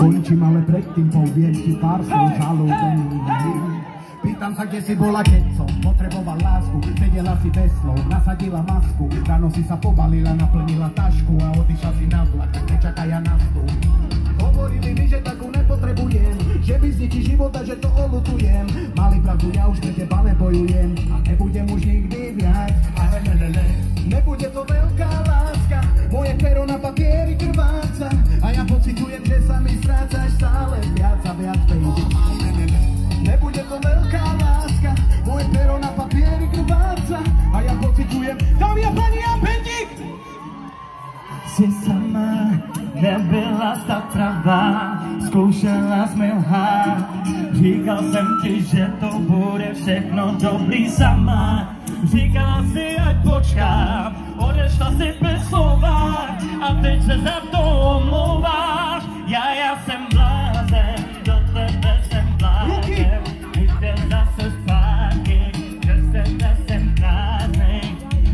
Skončím, ale predtým poviem ti pár slov žalúbených. Pýtam sa, kde si bola, keď som potreboval lásku. Sedela si bez slov, nasadila masku. Ráno si sa pobalila, naplnila tašku a odišla si na vlak, nečakaj ja na vstup. Hovorili mi, že takú nepotrebujem, že mi zničí život a že to oľutujem. Mali pravdu, ja už pre teba nebojujem a nebudem už nikdy viac. Nebude to veľká láska, moje pero na papieri krváca a ja pociťujem, že sa mi strácaš stále viac a viac, baby. Nebude to veľká láska, moje pero na papieri krváca a ja pociťujem, dámy a pani, ja Bendik! Si sama, nebyla ta pravá, zkoušela jsme lhát. Říkal jsem ti, že to bude všechno dobrý sama. Říkala si, ať počkám, odešla si bez slova a teď se za to omlouváš. Já jsem blázen, do tebe jsem blázen. Jde zase zpátky, že jsem prázdnej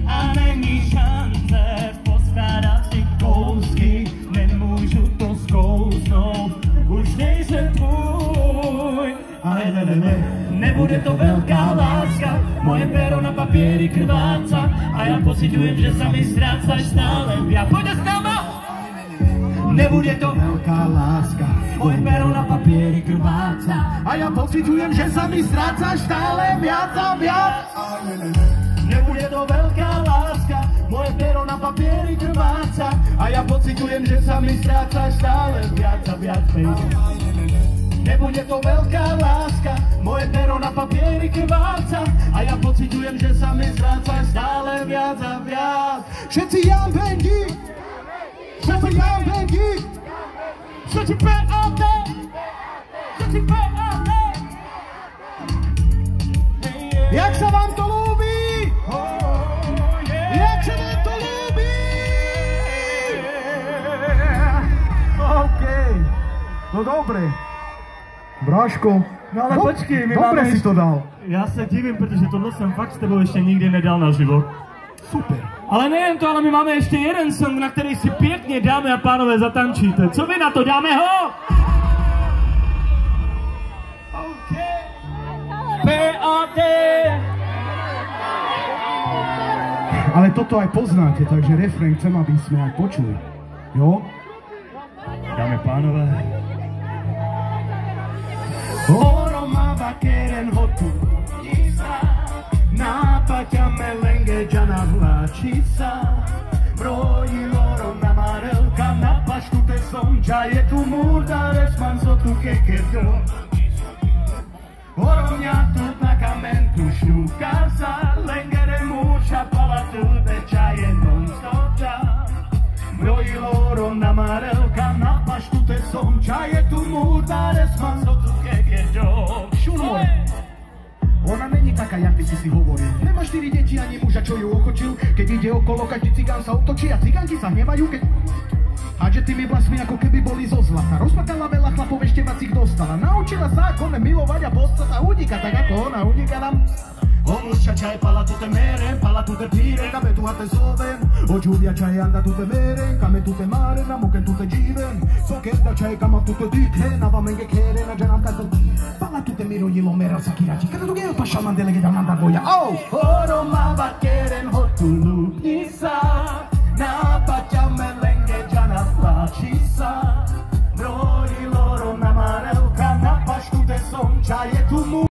a není šance poskládat si kousky. Nemůžu to zkousnout, už nejsem tvůj. Ale nebude to velká láska, moje pero na papieri krváca a já pociťujem, že sa mi strácaš stále viac. Poď s náma! Nebude to veľká láska, moje pero na papieri krváca a ja pociťujem, že sa mi strácaš stále viac a viac. Nebude to veľká láska, moje pero na papieri krváca a ja pociťujem, že sa mi strácaš stále viac a viac, baby. Nebude to veľká láska, moje pero na papieri krváca a ja pociťujem, že sa mi strácaš stále viac a viac. Všetci Jan Bendik! Všetci Jan Bendik! Všetci PAD! Všetci PAD! Jak sa vám to ľúbi? Jak sa vám to ľúbi? OK. No dobre. Bráško, no ale počkej, my dobre máme si to dal. Já se divím, protože tohle jsem fakt s tebou ještě nikdy nedal na život. Super. Ale nejen to, ale my máme ještě jeden song, na který si pěkně, dámy a pánové, zatančíte. Co vy na to? Dáme ho? OK. PAD. Ale toto aj poznáte, takže refrén chcem, aby sme aj počuli. Jo? Dámy a pánové. Oromava keren hotu Nápaťame lenge džana vláčica Broji loro na marelka Na paštu te sonča Je tu murda resman sotu kekerjo Oromňa tu na kamentu šňúka sa Lengere múša palatu Teča je non-stopča Broji loro na marelka Na paštu te sonča Je tu murda resman sotu Šulo, ona není taká, jak by si hovoril. Nemá 4 deti ani muža, čo ju ochočil. Keď ide okolo, každý cigán sa otočí a cigánky sa hnevajú, keď hádže tými vlasmi, ako keby boli zo zlata. Rozplakala veľa chlapov, ešte vacích dostala. Naučila sa, ako me milovať a postať a unika, tak ako ona unika nám. Omuscia c'hai pala tutte mere, pala tutte pire, come tu a te soven. O Giulia c'hai anda tutte mere, come tutte mare, na muke tutte given. So che da c'hai kama tutte dikhe, na va menge kere, na janam kato. Pala tutte miro yilo mera sakirachi, kada tu geo pasha mandele ge damanda goya. Oh! Oro ma va keren hotulu isa, na pacha melenge jana flachisa. Roi loro na marelka, na pashtu de son, c'hai tu mu.